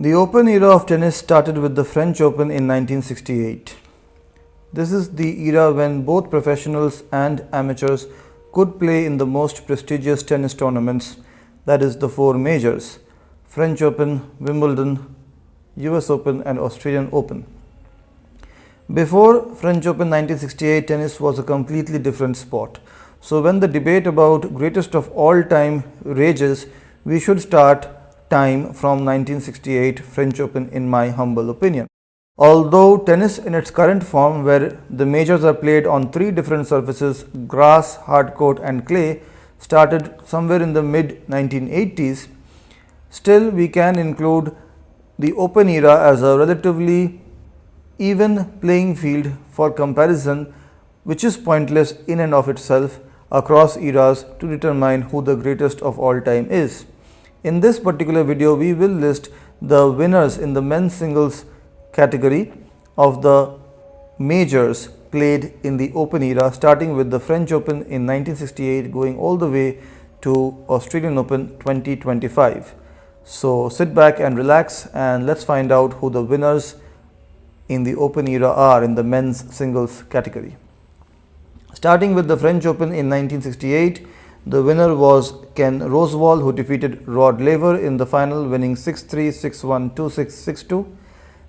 The Open era of tennis started with the French Open in 1968. This is the era when both professionals and amateurs could play in the most prestigious tennis tournaments, that is, the four majors: French Open, Wimbledon, US Open, and Australian Open. Before French Open 1968, tennis was a completely different sport. So, when the debate about greatest of all time rages, we should start time from 1968 French Open, in my humble opinion. Although tennis in its current form, where the majors are played on three different surfaces, grass, hard court and clay, started somewhere in the mid 1980s, still we can include the Open era as a relatively even playing field for comparison, which is pointless in and of itself across eras to determine who the greatest of all time is. In this particular video, we will list the winners in the men's singles category of the majors played in the Open era, starting with the French Open in 1968 going all the way to Australian Open 2025. So sit back and relax and let's find out who the winners in the Open era are in the men's singles category. Starting with the French Open in 1968, the winner was Ken Rosewall, who defeated Rod Laver in the final, winning 6-3, 6-1, 2-6, 6-2.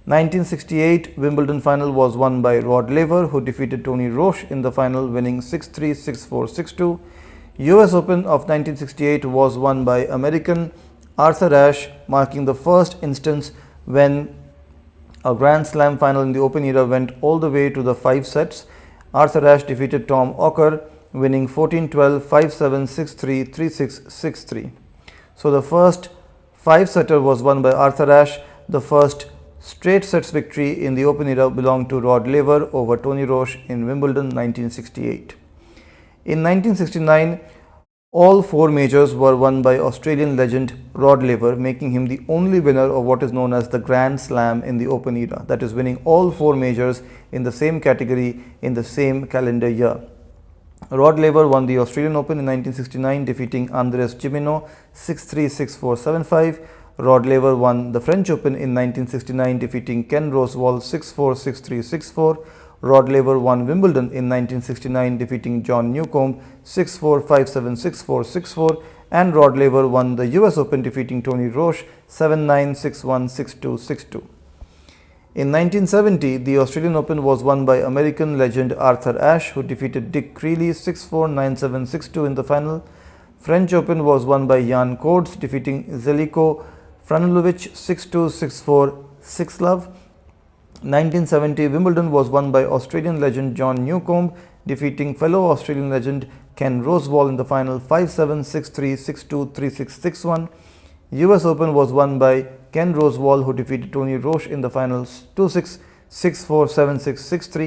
1968 Wimbledon final was won by Rod Laver, who defeated Tony Roche in the final, winning 6-3, 6-4, 6-2. US Open of 1968 was won by American Arthur Ashe, marking the first instance when a Grand Slam final in the Open era went all the way to the 5 sets. Arthur Ashe defeated Tom Ocker, winning 14-12, 5-7, 6-3, 3-6, 6-3. So the first 5-setter was won by Arthur Ashe. The first straight sets victory in the Open era belonged to Rod Laver over Tony Roche in Wimbledon 1968. In 1969, all four majors were won by Australian legend Rod Laver, making him the only winner of what is known as the Grand Slam in the Open era, that is, winning all four majors in the same category in the same calendar year. Rod Laver won the Australian Open in 1969, defeating Andres Gimeno 6-3, 6-4, 7-5. Rod Laver won the French Open in 1969, defeating Ken Rosewall 6-4, 6-3, 6-4. Rod Laver won Wimbledon in 1969, defeating John Newcombe 6-4, 5-7, 6-4, 6-4. And Rod Laver won the US Open, defeating Tony Roche 7-9, 6-1, 6-2, 6-2. In 1970, the Australian Open was won by American legend Arthur Ashe, who defeated Dick Creeley 6-4, 9-7, 6-2 in the final. French Open was won by Jan Koorts, defeating Zeljko Franulovic 6-2, 6-4, 6-love. 1970 Wimbledon was won by Australian legend John Newcombe, defeating fellow Australian legend Ken Rosewall in the final 5-7, 6-3, 6-2, 3-6, 6-1. US Open was won by Ken Rosewall, who defeated Tony Roche in the finals 2-6, 6-4, 7-6, 6-3.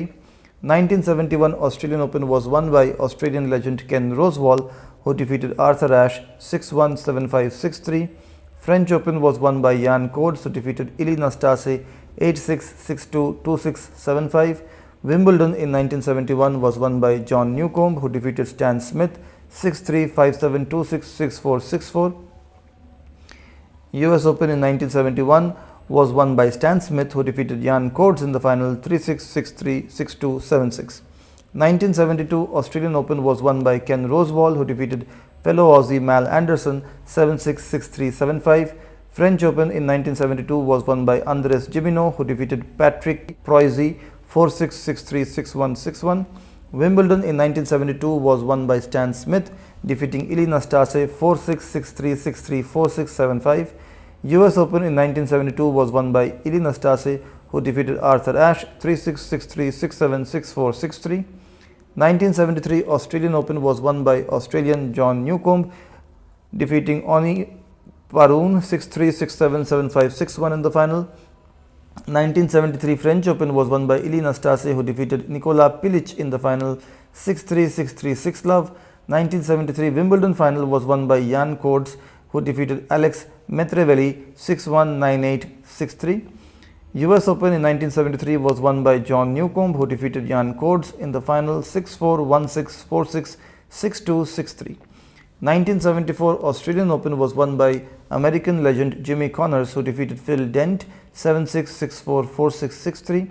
1971 Australian Open was won by Australian legend Ken Rosewall, who defeated Arthur Ashe 6-1, 7-5, 6-3. French Open was won by Jan Koorts, who defeated Ilie Nastase 8-6, 6-2, 2-6, 7-5. Wimbledon in 1971 was won by John Newcombe, who defeated Stan Smith 6-3, 5-7, 2-6, 6-4, 6-4. US Open in 1971 was won by Stan Smith, who defeated Jan Koorts in the final 3-6, 6-3, 6-2, 7-6. 1972 Australian Open was won by Ken Rosewall, who defeated fellow Aussie Mal Anderson 7-6, 6-3, 7-5. French Open in 1972 was won by Andres Gimeno, who defeated Patrick Proisy 4-6, 6-3, 6-1, 6-1. Wimbledon in 1972 was won by Stan Smith, defeating Ilie Nastase 4-6, 6-3, 6-3, 4-6, 7-5. US Open in 1972 was won by Ilie Nastase, who defeated Arthur Ashe 3-6, 6-3, 6-7, 6-4, 6-3. 1973 Australian Open was won by Australian John Newcombe, defeating Oni Parun 6-3, 6-7, 7-5, 6-1 in the final. 1973 French Open was won by Ilie Nastase, who defeated Nikola Pilic in the final 6-3, 6-3, 6-love. 1973 Wimbledon final was won by Jan Koorts, who defeated Alex Metrevelli 6-1, 9-8, 6-3. US Open in 1973 was won by John Newcombe, who defeated Jan Koorts in the final 6-4, 1-6, 4-6, 6-2, 6-3. 1974 Australian Open was won by American legend Jimmy Connors, who defeated Phil Dent 7-6, 6-4, 4-6, 6-3.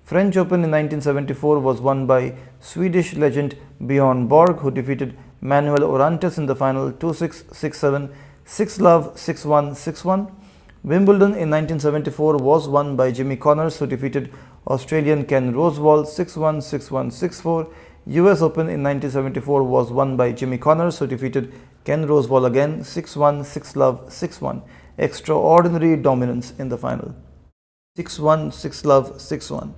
French Open in 1974 was won by Swedish legend Bjorn Borg, who defeated Manuel Orantes in the final 2-6, 6-7, 6-love, 6-1, 6-1. Wimbledon in 1974 was won by Jimmy Connors, who defeated Australian Ken Rosewall 6-1, 6-1, 6-4. US Open in 1974 was won by Jimmy Connors, who defeated Ken Rosewall again 6-1, 6-love, 6-1. Extraordinary dominance in the final. 6-1, 6-love, 6-1.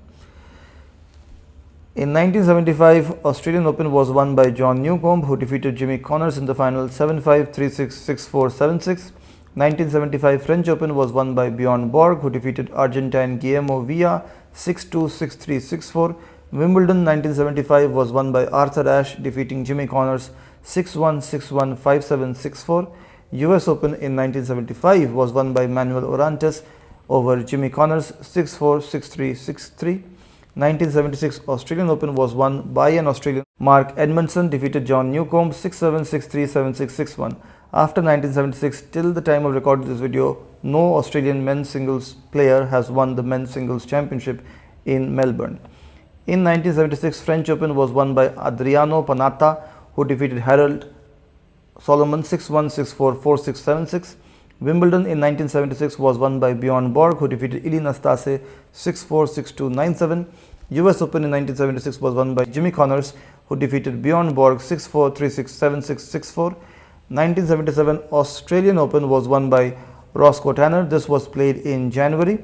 In 1975, Australian Open was won by John Newcombe, who defeated Jimmy Connors in the final 7-5, 3-6, 6-4, 7-6. 1975 French Open was won by Bjorn Borg, who defeated Argentine Guillermo Villa 6-2, 6-3, 6-4. Wimbledon 1975 was won by Arthur Ashe, defeating Jimmy Connors 6-1, 6-1, 5-7, 6-4. US Open in 1975 was won by Manuel Orantes over Jimmy Connors 6-4, 6-3, 6-3. 1976 Australian Open was won by an Australian. Mark Edmondson defeated John Newcombe 6-7, 6-3, 7-6, 6-1. After 1976, till the time of recording this video, no Australian men's singles player has won the men's singles championship in Melbourne. In 1976, French Open was won by Adriano Panatta, who defeated Harold Solomon 6-1, 6-4, 4-6, 7-6. Wimbledon in 1976 was won by Bjorn Borg, who defeated Ilie Nastase 6-4, 6-2, 9-7. US Open in 1976 was won by Jimmy Connors, who defeated Bjorn Borg 6-4, 3-6, 7-6, 6-4. 1977 Australian Open was won by Roscoe Tanner. This was played in January.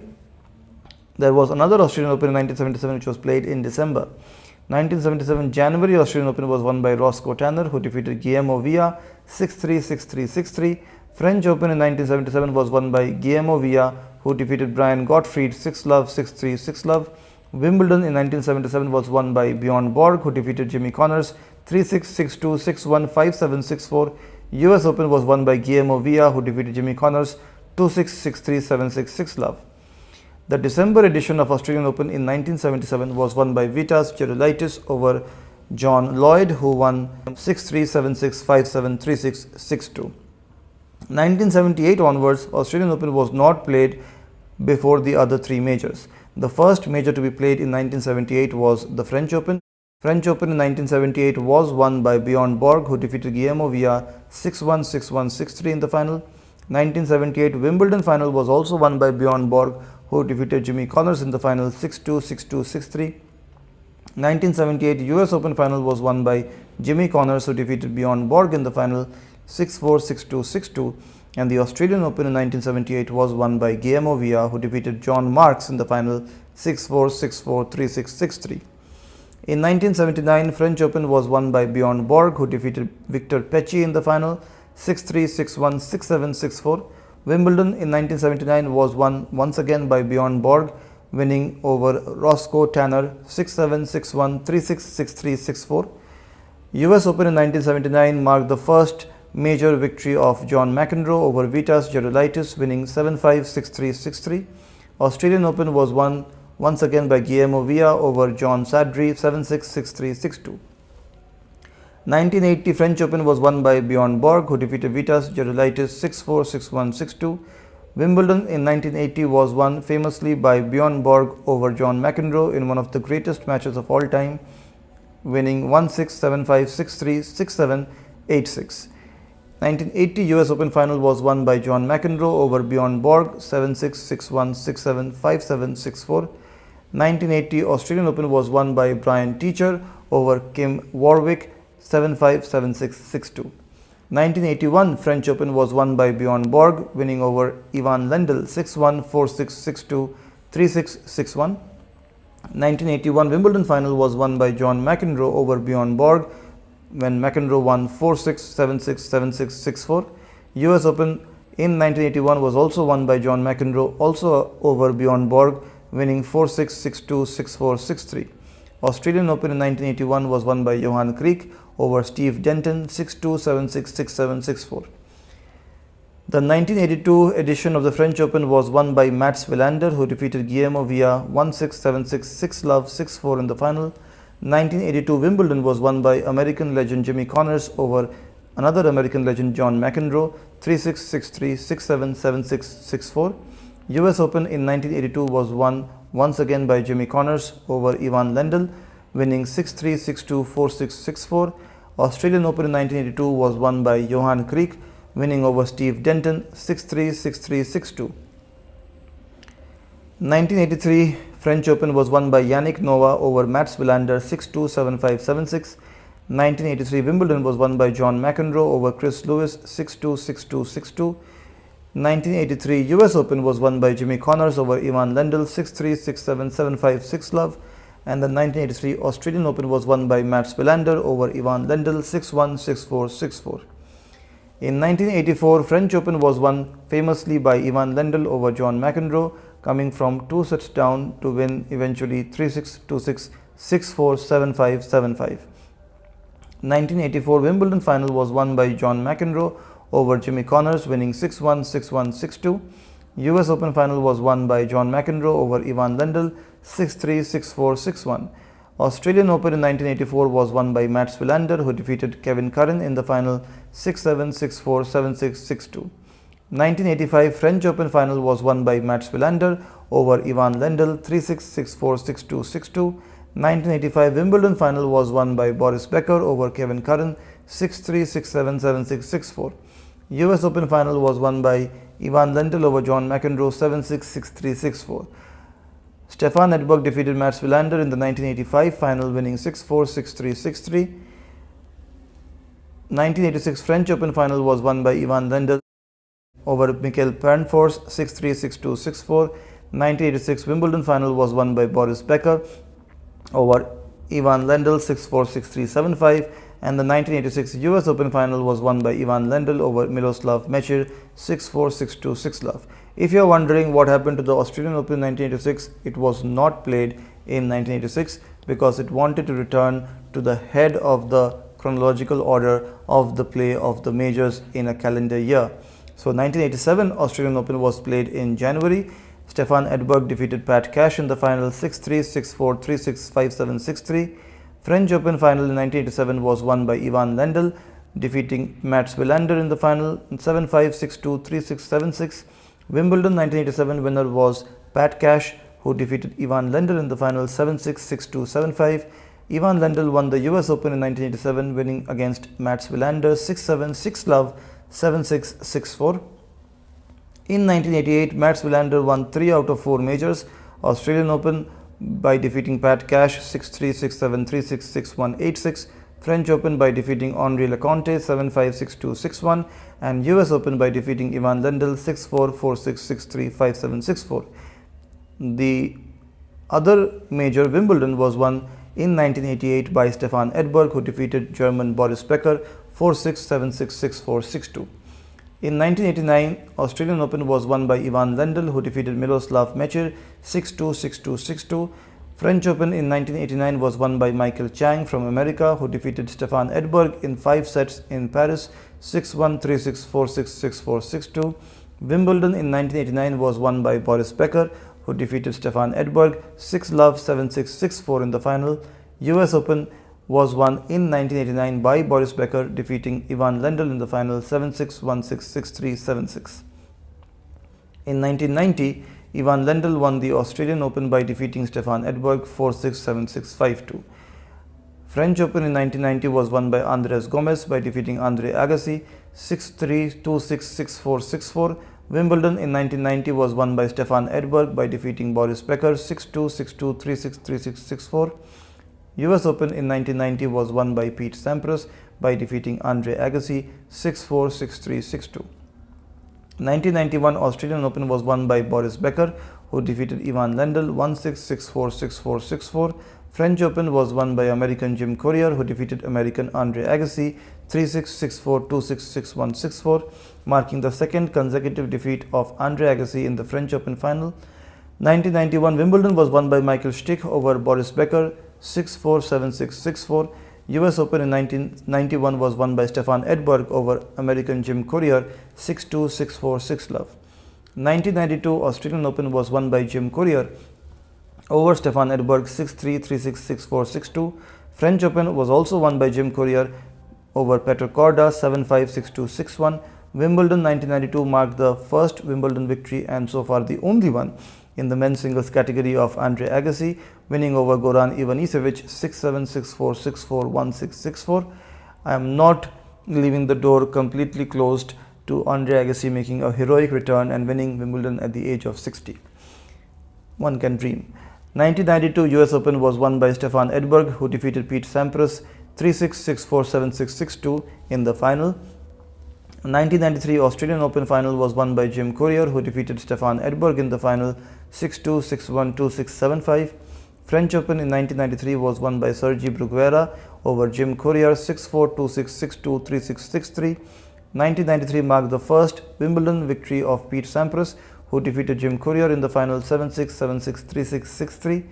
There was another Australian Open in 1977 which was played in December. 1977 January Australian Open was won by Roscoe Tanner, who defeated Guillermo Villa 6-3, 6-3, 6-3. French Open in 1977 was won by Guillermo Villa, who defeated Brian Gottfried 6-love, 6-3, 6-love. Wimbledon in 1977 was won by Bjorn Borg, who defeated Jimmy Connors 3-6, 6-2, 6-1, 5-7, 6-4. US Open was won by Guillermo Villa, who defeated Jimmy Connors 2-6, 6-3, 7-6, 6-love. The December edition of Australian Open in 1977 was won by Vitas Gerulaitis over John Lloyd, who won 6-3, 7-6, 5-7, 3-6, 6-2. 1978 onwards, Australian Open was not played before the other three majors. The first major to be played in 1978 was the French Open. French Open in 1978 was won by Bjorn Borg, who defeated Guillermo Villa 6-1, 6-1, 6-3 in the final. 1978 Wimbledon final was also won by Bjorn Borg, who defeated Jimmy Connors in the final 6-2, 6-2, 6-3. 1978 US Open final was won by Jimmy Connors, who defeated Bjorn Borg in the final 6-4, 6-2, 6-2. And the Australian Open in 1978 was won by Guillermo Villa, who defeated John Marks in the final 6-4, 6-4, 3-6, 6-3. In 1979, French Open was won by Bjorn Borg, who defeated Victor Pecci in the final 6-3, 6-1, 6-7, 6-4. Wimbledon in 1979 was won once again by Bjorn Borg, winning over Roscoe Tanner 6-7, 6-1, 3-6, 6-3, 6-4. US Open in 1979 marked the first major victory of John McEnroe over Vitas Gerulaitis, winning 7-5, 6-3, 6-3. Australian Open was won once again by Guillermo Villa over John Sadri 7-6, 6-3, 6-2. 1980 French Open was won by Bjorn Borg, who defeated Vitas Gerulaitis 6-4, 6-1, 6-2. Wimbledon in 1980 was won famously by Bjorn Borg over John McEnroe in one of the greatest matches of all time, winning 1-6, 7-5, 6-3, 6-7, 8-6. 1980 US Open final was won by John McEnroe over Bjorn Borg 7-6, 6-1, 6-7, 5-7, 6-4. 1980 Australian Open was won by Brian Teacher over Kim Warwick 7-5, 7-6, 6-2. 1981 French Open was won by Bjorn Borg, winning over Ivan Lendl 6-1, 4-6, 6-2, 3-6, 6-1. 1981 Wimbledon final was won by John McEnroe over Bjorn Borg, when McEnroe won 4-6, 7-6, 7-6, 6-4. US Open in 1981 was also won by John McEnroe, also over Bjorn Borg, winning 4-6, 6-2, 6-4, 6-3. Australian Open in 1981 was won by Johan Kriek over Steve Denton 6-2, 7-6, 6-7, 6-4. The 1982 edition of the French Open was won by Mats Wilander, who defeated Guillermo Villa 1-6, 7-6, 6-love, 6-4 in the final. 1982 Wimbledon was won by American legend Jimmy Connors over another American legend John McEnroe 3-6, 6-3, 6-7, 7-6, 6-4. US Open in 1982 was won once again by Jimmy Connors over Ivan Lendl, winning 6-3, 6-2, 4-6, 6-4. Australian Open in 1982 was won by Johan Kriek, winning over Steve Denton 6-3, 6-3, 6-2. 1983 French Open was won by Yannick Noah over Mats Wilander 6-2, 7-5, 7-6. 1983 Wimbledon was won by John McEnroe over Chris Lewis 6-2, 6-2, 6-2. 1983 US Open was won by Jimmy Connors over Ivan Lendl 6-3, 6-7, 7-5, 6-love. And the 1983 Australian Open was won by Mats Wilander over Ivan Lendl 6-1, 6-4, 6-4. In 1984 French Open was won famously by Ivan Lendl over John McEnroe, coming from 2 sets down to win eventually 3-6, 2-6, 6-4, 7-5, 7-5. 1984 Wimbledon final was won by John McEnroe over Jimmy Connors, winning 6-1, 6-1, 6-2. US Open final was won by John McEnroe over Ivan Lendl 6-3, 6-4, 6-1. Australian Open in 1984 was won by Mats Wilander, who defeated Kevin Curran in the final 6-7, 6-4, 7-6, 6-2. 1985 French Open final was won by Mats Wilander over Ivan Lendl 3-6, 6-4, 6-2, 6-2. 1985 Wimbledon final was won by Boris Becker over Kevin Curran 6-3, 6-7, 7-6, 6-4. US Open final was won by Ivan Lendl over John McEnroe 7-6, 6-3, 6-4. Stefan Edberg defeated Mats Wilander in the 1985 final, winning 6-4, 6-3, 6-3. 1986 French Open final was won by Ivan Lendl over Michael Pernfors 6-3, 6-2, 6-4. 1986 Wimbledon final was won by Boris Becker over Ivan Lendl 6-4, 6-3, 7-5. And the 1986 US Open final was won by Ivan Lendl over Miroslav Mečir 6-4, 6-2, 6-love. If you are wondering what happened to the Australian Open in 1986, it was not played in 1986 because it wanted to return to the head of the chronological order of the play of the majors in a calendar year. So 1987 Australian Open was played in January. Stefan Edberg defeated Pat Cash in the final 6-3, 6-4, 3-6, 5-7, 6-3. French Open final in 1987 was won by Ivan Lendl, defeating Mats Wilander in the final 7-5, 6-2, 3-6, 7-6. Wimbledon 1987 winner was Pat Cash, who defeated Ivan Lendl in the final 7-6, 6-2, 7-5. Ivan Lendl won the US Open in 1987, winning against Mats Wilander 6-7, 6-love, 7-6, 6-4. In 1988, Mats Wilander won 3 out of 4 majors. Australian Open by defeating Pat Cash 6-3, 6-7, 3-6, 6-1, 8-6. French Open by defeating Henri Leconte 7-5, 6-2, 6-1. And US Open by defeating Ivan Lendl 6-4, 4-6, 6-3, 5-7, 6-4. The other major, Wimbledon, was won in 1988 by Stefan Edberg, who defeated German Boris Becker 4-6, 7-6, 6-4, 6-2. In 1989, Australian Open was won by Ivan Lendl, who defeated Miroslav Mečir 6-2, 6-2, 6-2. French Open in 1989 was won by Michael Chang from America, who defeated Stefan Edberg in 5 sets in Paris 6-1, 3-6, 4-6, 6-4, 6-2. Wimbledon in 1989 was won by Boris Becker, who defeated Stefan Edberg 6-love, 7-6, 6-4 in the final. US Open was won in 1989 by Boris Becker, defeating Ivan Lendl in the final 7-6, 1-6, 6-3, 7-6. In 1990, Ivan Lendl won the Australian Open by defeating Stefan Edberg 4-6, 7-6, 5-2. French Open in 1990 was won by Andres Gomez by defeating Andre Agassi 6-3, 2-6, 6-4, 6-4. Wimbledon in 1990 was won by Stefan Edberg by defeating Boris Becker 6-2, 6-2, 3-6, 3-6, 6-4. US Open in 1990 was won by Pete Sampras by defeating Andre Agassi 6-4, 6-3, 6-2. 1991 Australian Open was won by Boris Becker, who defeated Ivan Lendl 1-6, 6-4, 6-4, 6-4. French Open was won by American Jim Courier, who defeated American Andre Agassi 3-6, 6-4, 2-6, 6-1, 6-4, marking the second consecutive defeat of Andre Agassi in the French Open final. 1991 Wimbledon was won by Michael Stich over Boris Becker 6-4, 7-6, 6-4. US Open in 1991 was won by Stefan Edberg over American Jim Courier 6-2, 6-4, 6-love. 1992 Australian Open was won by Jim Courier over Stefan Edberg 6-3, 3-6, 6-4, 6-2. French Open was also won by Jim Courier over Petr Korda 7-5, 6-2, 6-1. Wimbledon 1992 marked the first Wimbledon victory and so far the only one in the men's singles category of Andre Agassi, winning over Goran Ivanisevic 6-7, 6-4, 6-4, 1-6, 6-4. I am not leaving the door completely closed to Andre Agassi making a heroic return and winning Wimbledon at the age of 60. One can dream. 1992 US Open was won by Stefan Edberg, who defeated Pete Sampras 3-6, 6-4, 7-6, 6-2 in the final. 1993 Australian Open final was won by Jim Courier, who defeated Stefan Edberg in the final 6-2, 6-1, 2-6, 7-5. French Open in 1993 was won by Sergi Bruguera over Jim Courier 6-4, 2-6, 6-2, 3-6, 6-3. 1993 marked the first Wimbledon victory of Pete Sampras, who defeated Jim Courier in the final 7-6, 7-6, 3-6, 6-3.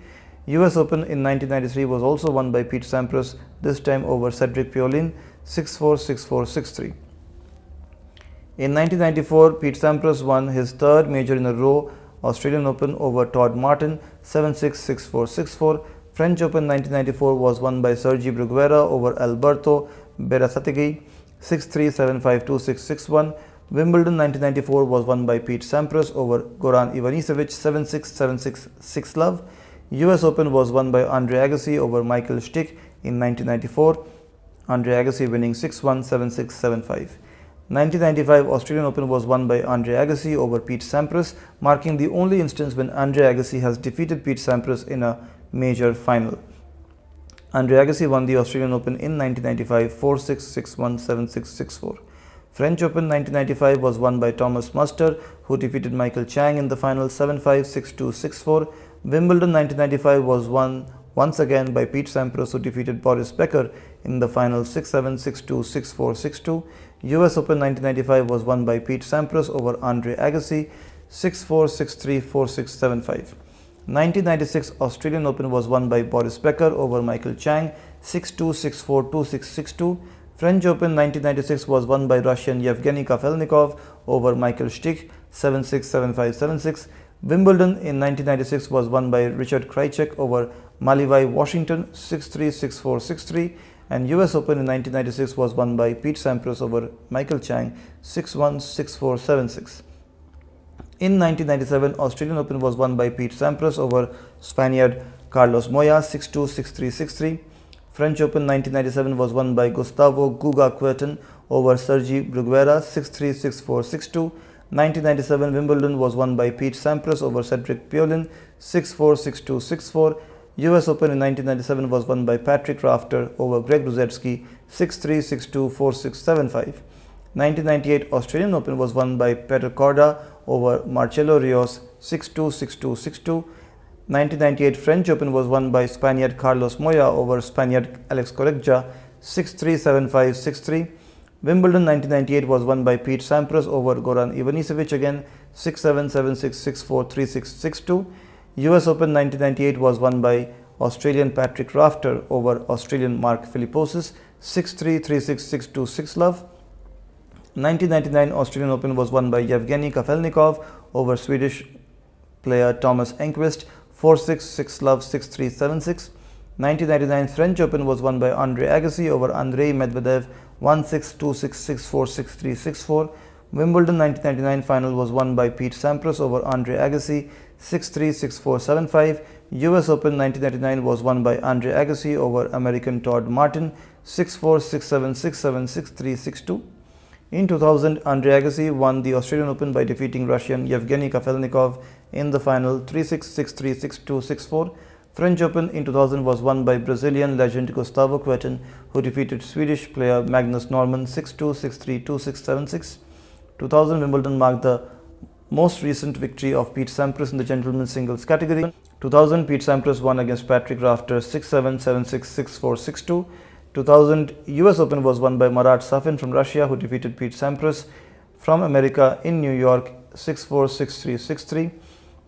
US Open in 1993 was also won by Pete Sampras, this time over Cedric Pioline 6-4, 6-4, 6-3. In 1994, Pete Sampras won his third major in a row, Australian Open over Todd Martin 7-6, 6-4, 6-4. French Open 1994 was won by Sergi Bruguera over Alberto Berasategui 6-3, 7-5, 2-6, 6-1. Wimbledon 1994 was won by Pete Sampras over Goran Ivanisevic 7-6, 7-6, 6-love. US Open was won by Andre Agassi over Michael Stich in 1994. Andre Agassi winning 6-1, 7-6, 7-5. 1995 Australian Open was won by Andre Agassi over Pete Sampras, marking the only instance when Andre Agassi has defeated Pete Sampras in a major final. Andre Agassi won the Australian Open in 1995 4-6, 6-1, 7-6, 6-4. French Open 1995 was won by Thomas Muster, who defeated Michael Chang in the final 7-5, 6-2, 6-4. Wimbledon 1995 was won once again by Pete Sampras, who defeated Boris Becker in the final 6-7, 6-2, 6-4, 6-2. US Open 1995 was won by Pete Sampras over Andre Agassi 6-4, 6-3, 4-6, 7-5. 1996 Australian Open was won by Boris Becker over Michael Chang 6-2, 6-4, 2-6, 6-2. French Open 1996 was won by Russian Yevgeny Kafelnikov over Michael Stich 7-6, 7-5, 7-6. Wimbledon in 1996 was won by Richard Krajicek over Malivai Washington 6-3, 6-4, 6-3. And US Open in 1996 was won by Pete Sampras over Michael Chang 6-1, 6-4, 7-6. In 1997, Australian Open was won by Pete Sampras over Spaniard Carlos Moya 6-2, 6-3, 6-3. French Open 1997 was won by Gustavo Guga Kuerten over Sergi Bruguera 6-3, 6-4, 6-2. 1997 Wimbledon was won by Pete Sampras over Cedric Pioline 6-4, 6-2, 6-4. US Open in 1997 was won by Patrick Rafter over Greg Rusedski 6-3, 6-2, 4-6, 7-5. 1998 Australian Open was won by Petr Korda over Marcelo Rios 6-2, 6-2, 6-2. 1998 French Open was won by Spaniard Carlos Moya over Spaniard Alex Correggia 6-3, 7-5, 6-3. Wimbledon 1998 was won by Pete Sampras over Goran Ivanisevic again 6-7, 7-6, 6-4, 3-6, 6-2. US Open 1998 was won by Australian Patrick Rafter over Australian Mark Philippoussis 6-3, 3-6, 6-2, 6-love. 1999 Australian Open was won by Yevgeny Kafelnikov over Swedish player Thomas Enqvist 4-6, 6-love, 6-3, 7-6. 1999 French Open was won by Andre Agassi over Andrei Medvedev 1-6, 2-6, 6-4, 6-3, 6-4. Wimbledon 1999 final was won by Pete Sampras over Andre Agassi 6-3, 6-4, 7-5. US Open 1999 was won by Andre Agassi over American Todd Martin 6-4, 6-7, 6-7, 6-3, 6-2. In 2000, Andre Agassi won the Australian Open by defeating Russian Yevgeny Kafelnikov in the final 3-6, 6-3, 6-2, 6-4. French Open in 2000 was won by Brazilian legend Gustavo Kuerten, who defeated Swedish player Magnus Norman 6-2, 6-3, 2-6, 7-6. 2000 Wimbledon marked the most recent victory of Pete Sampras in the gentlemen's singles category. 2000 Pete Sampras won against Patrick Rafter 6-7, 7-6, 6-4, 6-2. 2000 US Open was won by Marat Safin from Russia, who defeated Pete Sampras from America in New York 6-4, 6-3, 6-3.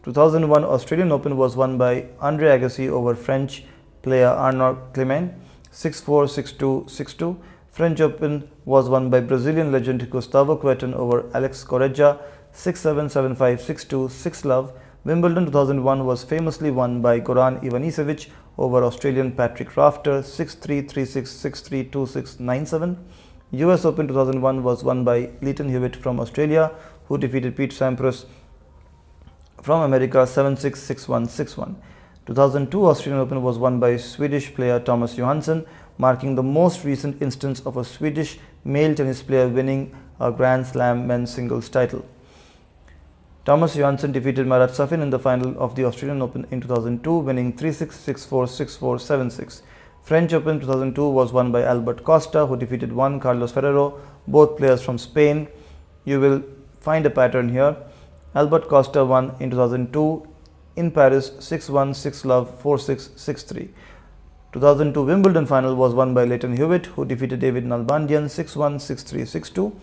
2001 Australian Open was won by Andre Agassi over French player Arnaud Clément 6-4, 6-2, 6-2. French Open was won by Brazilian legend Gustavo Kuerten over Alex Correggia 6-7, 7-5, 6-2, 6-love. Wimbledon 2001 was famously won by Goran Ivanisevic over Australian Patrick Rafter 6-3, 3-6, 6-3, 2-6, 9-7. US Open 2001 was won by Lleyton Hewitt from Australia, who defeated Pete Sampras from America 7-6, 6-1, 6-1. 2002 Australian Open was won by Swedish player Thomas Johansson, marking the most recent instance of a Swedish male tennis player winning a Grand Slam men's singles title. Thomas Johansson defeated Marat Safin in the final of the Australian Open in 2002, winning 3-6, 6-4, 6-4, 7-6. French Open 2002 was won by Albert Costa, who defeated Juan Carlos Ferrero, both players from Spain. You will find a pattern here. Albert Costa won in 2002 in Paris 6-1, 6-love, 4-6, 6-3. 2002 Wimbledon final was won by Lleyton Hewitt, who defeated David Nalbandian 6-1, 6-3, 6-2.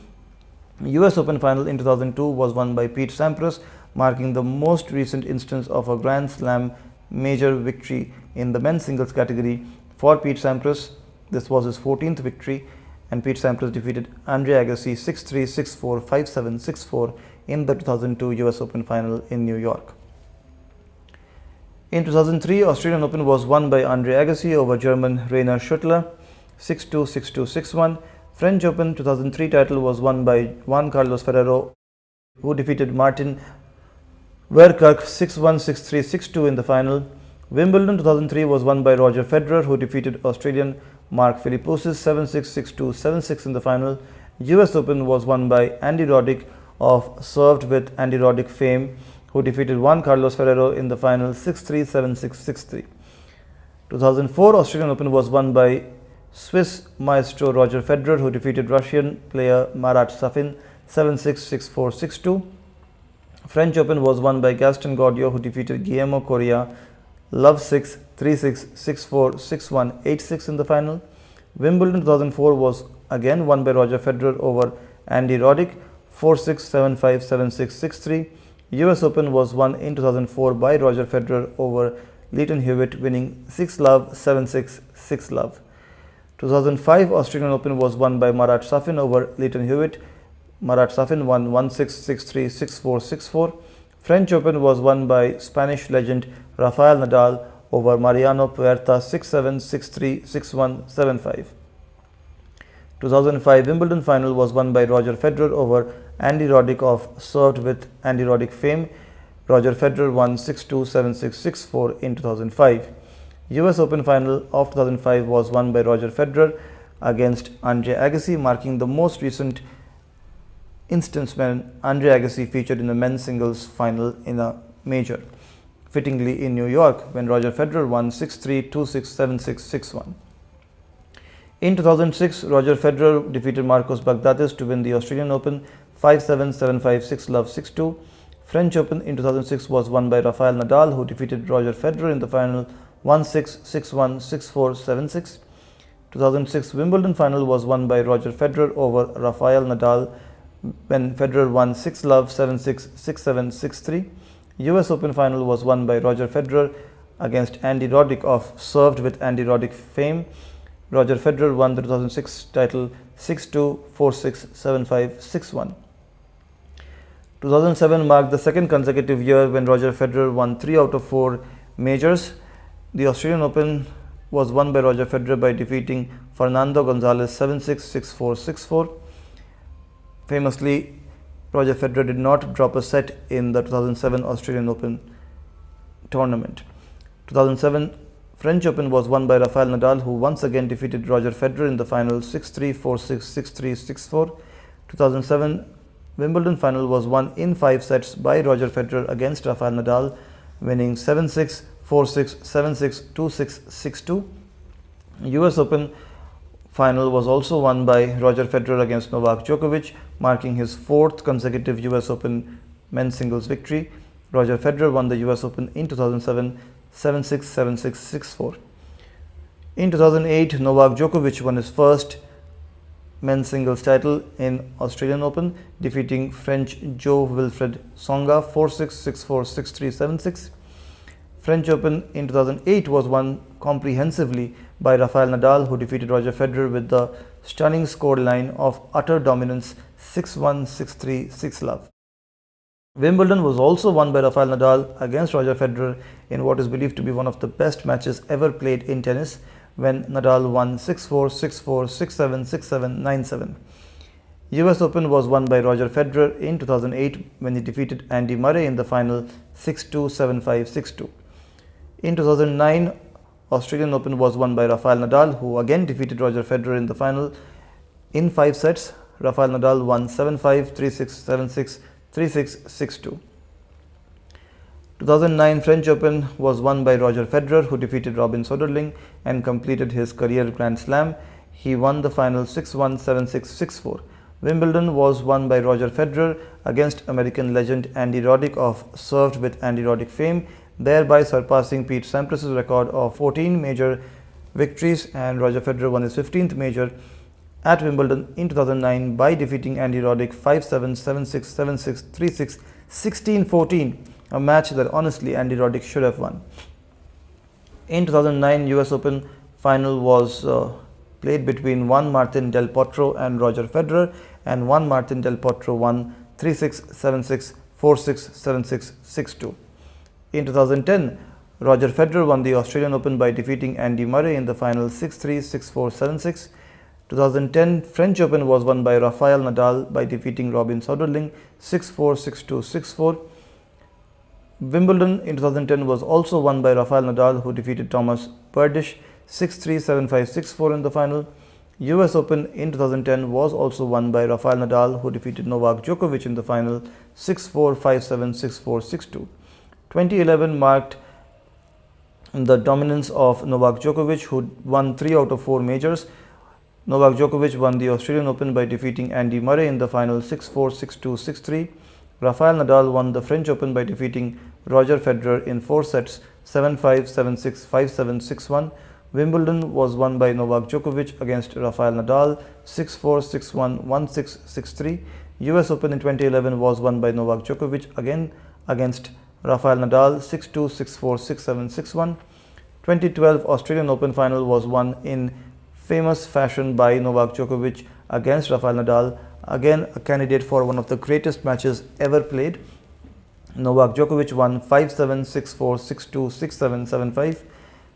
US Open final in 2002 was won by Pete Sampras, marking the most recent instance of a Grand Slam major victory in the men's singles category for Pete Sampras. This was his 14th victory, and Pete Sampras defeated Andre Agassi 6-3, 6-4, 5-7, 6-4 in the 2002 US Open final in New York. In 2003, Australian Open was won by Andre Agassi over German Rainer Schüttler 6-2, 6-2, 6-1. French Open 2003 title was won by Juan Carlos Ferrero, who defeated Martin Verkerk 6-1, 6-3, 6-2 in the final. Wimbledon 2003 was won by Roger Federer, who defeated Australian Mark Philippoussis 7-6, 6-2, 7-6 in the final. US Open was won by Andy Roddick of Served with Andy Roddick fame, who defeated Juan Carlos Ferrero in the final 6-3, 7-6, 6-3. 2004 Australian Open was won by Swiss maestro Roger Federer, who defeated Russian player Marat Safin 7-6, 6-4, 6-2. French Open was won by Gaston Gaudio, who defeated Guillermo Correa love 6, 3-6, 6-4, 6-1, 8-6 in the final. Wimbledon 2004 was again won by Roger Federer over Andy Roddick 4-6, 7-5, 7-6, 6-3. US Open was won in 2004 by Roger Federer over Lleyton Hewitt, winning 6-love, 7-6, 6-love. 2005 Australian Open was won by Marat Safin over Lleyton Hewitt. Marat Safin won 1-6, 6-3, 6-4, 6-4. French Open was won by Spanish legend Rafael Nadal over Mariano Puerta 6-7, 6-3, 6-1, 7-5. 2005 Wimbledon final was won by Roger Federer over Andy Roddick of Served with Andy Roddick fame. Roger Federer won 6-2, 7-6, 6-4 in 2005. US Open final of 2005 was won by Roger Federer against Andre Agassi, marking the most recent instance when Andre Agassi featured in the men's singles final in a major, fittingly in New York, when Roger Federer won 6-3, 2-6, 7-6, 6-1. In 2006, Roger Federer defeated Marcos Baghdatis to win the Australian Open 5-7, 7-5, 6-love, 6-2. French Open in 2006 was won by Rafael Nadal, who defeated Roger Federer in the final 1-6, 6-1, 6-4, 7-6. 2006 Wimbledon final was won by Roger Federer over Rafael Nadal, when Federer won 6-love, 7-6, 6-7, 6-3. US Open final was won by Roger Federer against Andy Roddick of Served with Andy Roddick fame. Roger Federer won the 2006 title 6-2, 4-6, 7-5, 6-1. 2007 marked the second consecutive year when Roger Federer won 3 out of 4 majors. The Australian Open was won by Roger Federer by defeating Fernando Gonzalez 7-6, 6-4, 6-4. Famously, Roger Federer did not drop a set in the 2007 Australian Open tournament. 2007 French Open was won by Rafael Nadal, who once again defeated Roger Federer in the final 6-3, 4-6, 6-3, 6-4. 2007 Wimbledon final was won in 5 sets by Roger Federer against Rafael Nadal, winning 7-6, 4-6, 7-6, 2-6, 6-2. US Open final was also won by Roger Federer against Novak Djokovic, marking his 4th consecutive US Open men's singles victory. Roger Federer won the US Open in 2007 7-6, 7-6, 6-4. In 2008, Novak Djokovic won his first men's singles title in Australian Open, defeating French Jo-Wilfried Tsonga 4-6, 6-4, 6-3, 7-6. French Open in 2008 was won comprehensively by Rafael Nadal, who defeated Roger Federer with the stunning scoreline of utter dominance 6-1, 6-3, 6-love. Wimbledon was also won by Rafael Nadal against Roger Federer in what is believed to be one of the best matches ever played in tennis, when Nadal won 6-4, 6-4, 6-7, 6-7, 9-7. US Open was won by Roger Federer in 2008 when he defeated Andy Murray in the final 6-2, 7-5, 6-2. In 2009, Australian Open was won by Rafael Nadal, who again defeated Roger Federer in the final in 5 sets. Rafael Nadal won 7-5, 3-6, 7-6, 3-6, 6-2. 2009 French Open was won by Roger Federer, who defeated Robin Soderling and completed his career Grand Slam. He won the final 6-1, 7-6, 6-4. Wimbledon was won by Roger Federer against American legend Andy Roddick of Served with Andy Roddick fame, thereby surpassing Pete Sampras's record of 14 major victories, and Roger Federer won his 15th major at Wimbledon in 2009 by defeating Andy Roddick 5-7, 7-6, 7-6, 3-6, 16-14, a match that honestly Andy Roddick should have won. In 2009 US Open final was played between Juan Martín del Potro and Roger Federer, and Juan Martín del Potro won 3-6, 7-6, 4-6, 7-6, 6-2. In 2010, Roger Federer won the Australian Open by defeating Andy Murray in the final 6-3, 6-4, 7-6. 2010 French Open was won by Rafael Nadal by defeating Robin Soderling 6-4, 6-2, 6-4. Wimbledon in 2010 was also won by Rafael Nadal, who defeated Thomas Berdych 6-3, 7-5, 6-4 in the final. US Open in 2010 was also won by Rafael Nadal, who defeated Novak Djokovic in the final 6-4, 5-7, 6-4, 6-2. 2011 marked the dominance of Novak Djokovic, who won 3 out of 4 majors. Novak Djokovic won the Australian Open by defeating Andy Murray in the final 6-4, 6-2, 6-3. Rafael Nadal won the French Open by defeating Roger Federer in 4 sets 7-5, 7-6, 5-7, 6-1. Wimbledon was won by Novak Djokovic against Rafael Nadal 6-4, 6-1, 1-6, 6-3. US Open in 2011 was won by Novak Djokovic again against Rafael Nadal 6-2, 6-4, 6-7, 6-1. 2012 Australian Open final was won in famous fashion by Novak Djokovic against Rafael Nadal, again a candidate for one of the greatest matches ever played. Novak Djokovic won 5-7, 6-4, 6-2, 6-7, 7-5.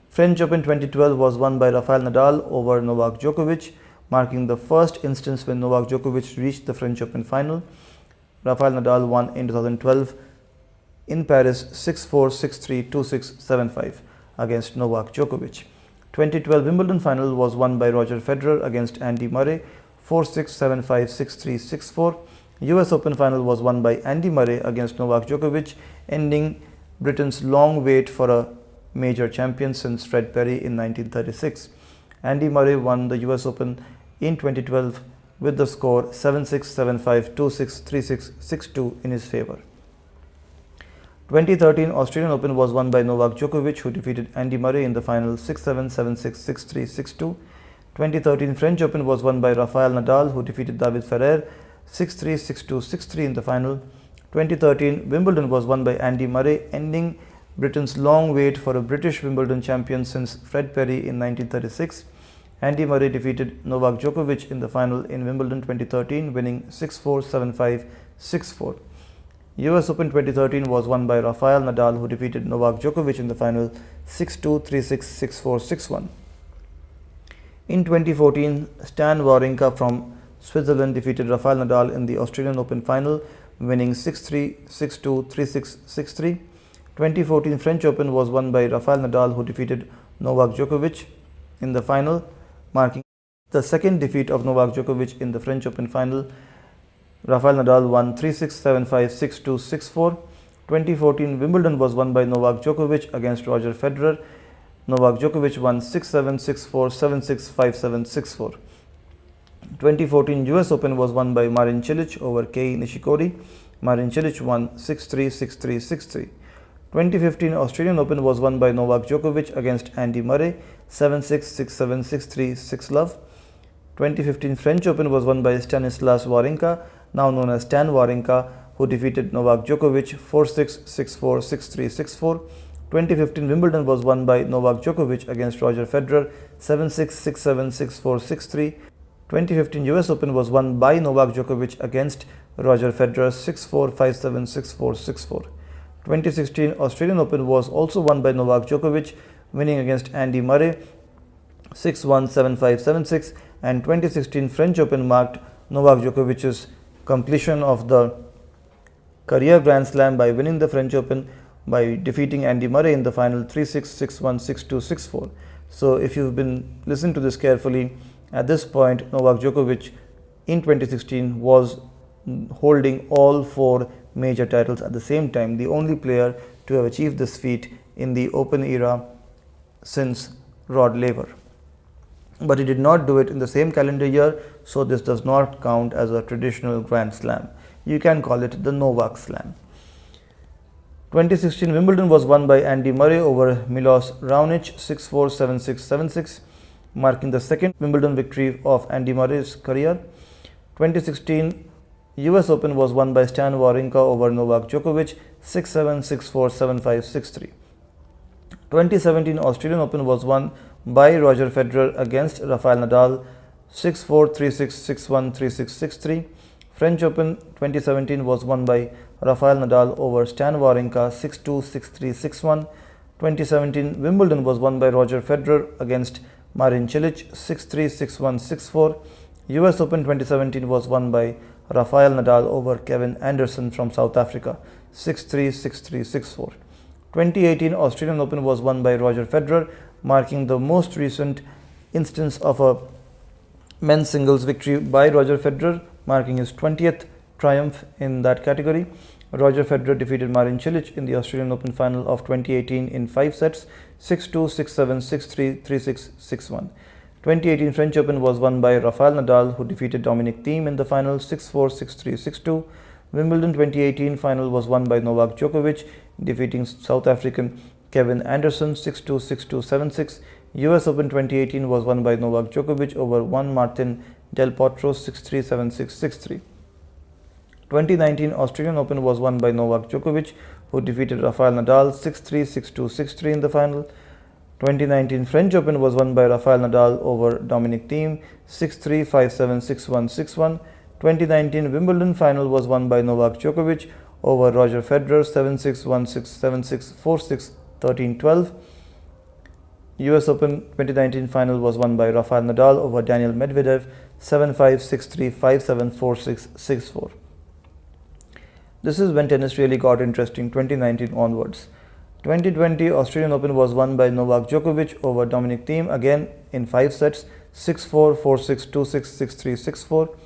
French Open 2012 was won by Rafael Nadal over Novak Djokovic, marking the first instance when Novak Djokovic reached the French Open final. Rafael Nadal won in 2012 in Paris 6-4, 6-3, 2-6, 7-5 against Novak Djokovic. 2012 Wimbledon final was won by Roger Federer against Andy Murray 4-6, 7-5, 6-3, 6-4. US Open final was won by Andy Murray against Novak Djokovic, ending Britain's long wait for a major champion since Fred Perry in 1936. Andy Murray won the US Open in 2012 with the score 7-6, 7-5, 2-6, 3-6, 6-2 in his favor. 2013 Australian Open was won by Novak Djokovic, who defeated Andy Murray in the final 6-7, 7-6, 6-3, 6-2. 2013 French Open was won by Rafael Nadal, who defeated David Ferrer 6-3, 6-2, 6-3 in the final. 2013 Wimbledon was won by Andy Murray, ending Britain's long wait for a British Wimbledon champion since Fred Perry in 1936. Andy Murray defeated Novak Djokovic in the final in Wimbledon 2013, winning 6-4, 7-5, 6-4. US Open 2013 was won by Rafael Nadal, who defeated Novak Djokovic in the final 6-2, 3-6, 6-4, 6-1. In 2014, Stan Wawrinka from Switzerland defeated Rafael Nadal in the Australian Open final, winning 6-3, 6-2, 3-6, 6-3. 2014 French Open was won by Rafael Nadal, who defeated Novak Djokovic in the final, marking the second defeat of Novak Djokovic in the French Open final. Rafael Nadal won 3-6, 7-5, 6-2, 6-4. 2014 Wimbledon was won by Novak Djokovic against Roger Federer. Novak Djokovic won 6-7, 6-4, 7-6, 5-7, 6-4. 2014 US Open was won by Marin Cilic over Kei Nishikori. Marin Cilic won 6-3, 6-3, 6-3. 2015 Australian Open was won by Novak Djokovic against Andy Murray 7-6, 6-7, 6-3, 6-love. 2015 French Open was won by Stanislas Wawrinka, now known as Stan Wawrinka, who defeated Novak Djokovic 4-6, 6-4, 6-3, 6-4. 2015 Wimbledon was won by Novak Djokovic against Roger Federer 7-6, 6-7, 6-4, 6-3. 2015 US Open was won by Novak Djokovic against Roger Federer 6-4, 5-7, 6-4, 6-4. 2016 Australian Open was also won by Novak Djokovic, winning against Andy Murray 6-1, 7-5, 7-6, and 2016 French Open marked Novak Djokovic's completion of the career Grand Slam by winning the French Open by defeating Andy Murray in the final 3-6, 6-1, 6-2, 6-4. So if you've been listening to this carefully, at this point Novak Djokovic in 2016 was holding all 4 major titles at the same time, the only player to have achieved this feat in the Open era since Rod Laver. But he did not do it in the same calendar year, so this does not count as a traditional Grand Slam. You can call it the Novak Slam. 2016 Wimbledon was won by Andy Murray over Milos Raonic 6-4, 7-6, 7-6, marking the second Wimbledon victory of Andy Murray's career. 2016 US Open was won by Stan Wawrinka over Novak Djokovic 6-7, 6-4, 7-5, 6-3. 2017 Australian Open was won by Roger Federer against Rafael Nadal 6-4, 3-6, 6-1, 3-6, 6-3. French Open 2017 was won by Rafael Nadal over Stan Wawrinka 6-2, 6-3, 6-1. 2017 Wimbledon was won by Roger Federer against Marin Cilic 6-3, 6-1, 6-4. US Open 2017 was won by Rafael Nadal over Kevin Anderson from South Africa 6-3, 6-3, 6-4. 2018 Australian Open was won by Roger Federer, marking the most recent instance of a men's singles victory by Roger Federer, marking his 20th triumph in that category. Roger Federer defeated Marin Cilic in the Australian Open final of 2018 in 5 sets 6-2, 6-7, 6-3, 3-6, 6-1. 2018 French Open was won by Rafael Nadal, who defeated Dominic Thiem in the final 6-4, 6-3, 6-2. Wimbledon 2018 final was won by Novak Djokovic, defeating South African Kevin Anderson 6-2, 6-2, 7-6. US Open 2018 was won by Novak Djokovic over Juan Martin Del Potro 6-3, 7-6, 6-3. 2019 Australian Open was won by Novak Djokovic, who defeated Rafael Nadal 6-3, 6-2, 6-3 in the final. 2019 French Open was won by Rafael Nadal over Dominic Thiem 6-3, 5-7, 6-1, 6-1. 2019 Wimbledon final was won by Novak Djokovic over Roger Federer 7-6, 1-6, 7-6, 4-6, 13-12. US Open 2019 final was won by Rafael Nadal over Daniel Medvedev 7-5, 6-3, 5-7, 4-6, 6-4. This is when tennis really got interesting, 2019 onwards. 2020 Australian Open was won by Novak Djokovic over Dominic Thiem, again in 5 sets 6-4, 4-6, 2-6, 6-3, 6-4.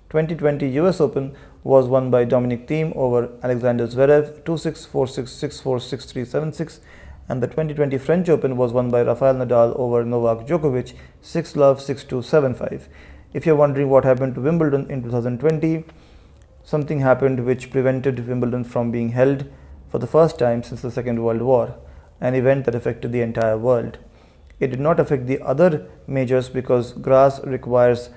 2020 US Open was won by Dominic Thiem over Alexander Zverev 2-6, 4-6, 6-4, 6-3, 7-6. And the 2020 French Open was won by Rafael Nadal over Novak Djokovic 6-love, 6-2, 7-5. If you're wondering what happened to Wimbledon in 2020, something happened which prevented Wimbledon from being held for the first time since the Second World War, an event that affected the entire world. It did not affect the other majors because grass requires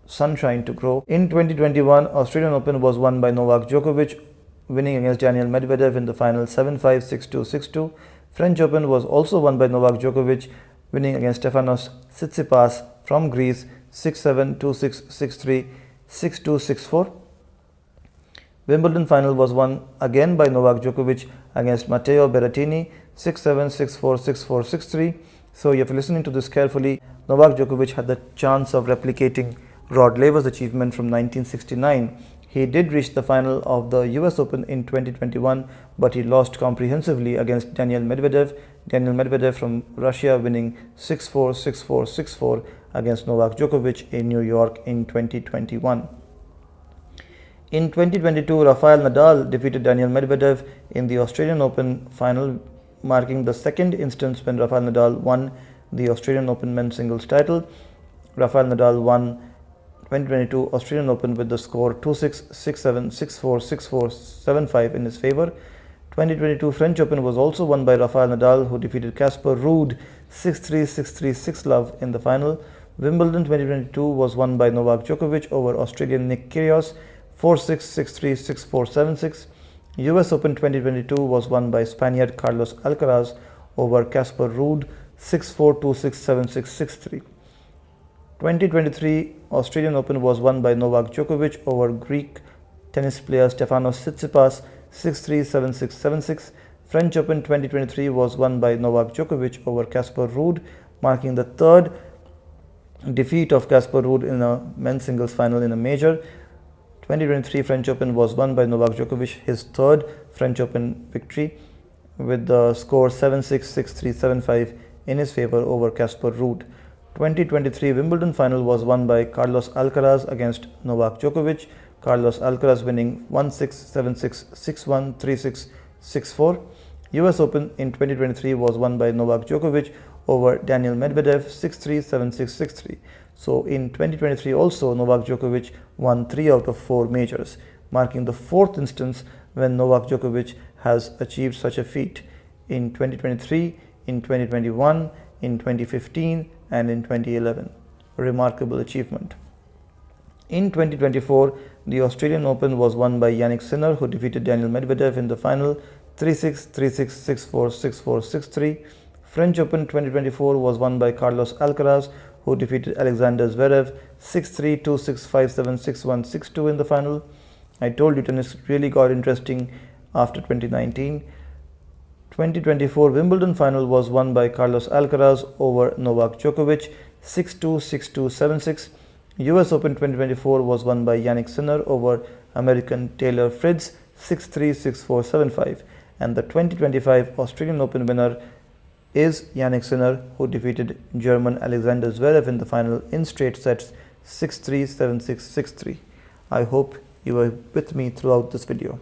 sunshine to grow. In 2021, Australian Open was won by Novak Djokovic, winning against Daniel Medvedev in the final 7-5, 6-2, 6-2. French Open was also won by Novak Djokovic, winning against Stefanos Tsitsipas from Greece 6-7, 2-6, 6-3, 6-2, 6-4. Wimbledon final was won again by Novak Djokovic against Matteo Berrettini 6-7, 6-4, 6-4, 6-3. So if you're listening to this carefully, Novak Djokovic had the chance of replicating Rod Laver's achievement from 1969. He did reach the final of the US Open in 2021, but he lost comprehensively against Daniel Medvedev. Daniel Medvedev from Russia winning 6-4, 6-4, 6-4 against Novak Djokovic in New York in 2021. In 2022, Rafael Nadal defeated Daniel Medvedev in the Australian Open final, marking the second instance when Rafael Nadal won the Australian Open men's singles title. Rafael Nadal won 2022 Australian Open with the score 2-6, 6-7, 6-4, 6-4, 7-5 in his favor. 2022 French Open was also won by Rafael Nadal, who defeated Casper Ruud 6-3, 6-3, 6-love in the final. Wimbledon 2022 was won by Novak Djokovic over Australian Nick Kyrgios 4-6, 6-3, 6-4, 7-6. US Open 2022 was won by Spaniard Carlos Alcaraz over Casper Ruud 6-4, 2-6, 7-6, 6-3. 2023 Australian Open was won by Novak Djokovic over Greek tennis player Stefanos Tsitsipas 6-3, 7-6, 7-6. French Open 2023 was won by Novak Djokovic over Casper Ruud, marking the third defeat of Casper Ruud in a men's singles final in a major. 2023 French Open was won by Novak Djokovic, his third French Open victory, with the score 7-6, 6-3, 7-5 in his favor over Casper Ruud. 2023 Wimbledon final was won by Carlos Alcaraz against Novak Djokovic, Carlos Alcaraz winning 1-6, 7-6, 6-1, 3-6, 6-4. US Open in 2023 was won by Novak Djokovic over Daniel Medvedev 6-3, 7-6, 6-3. So in 2023 also Novak Djokovic won 3 out of 4 majors, marking the fourth instance when Novak Djokovic has achieved such a feat in 2023, in 2021, in 2015 and in 2011. A remarkable achievement. In 2024, the Australian Open was won by Yannick Sinner, who defeated Daniel Medvedev in the final 3-6, 3-6, 6-4, 6-4, 6-3. French Open 2024 was won by Carlos Alcaraz, who defeated Alexander Zverev 6-3, 2-6, 5-7, 6-1, 6-2 in the final. I told you tennis really got interesting after 2019. 2024 Wimbledon final was won by Carlos Alcaraz over Novak Djokovic 6-2, 6-2, 7-6. US Open 2024 was won by Yannick Sinner over American Taylor Fritz 6-3, 6-4, 7-5. And the 2025 Australian Open winner is Yannick Sinner, who defeated German Alexander Zverev in the final in straight sets 6-3, 7-6, 6-3. I hope you were with me throughout this video.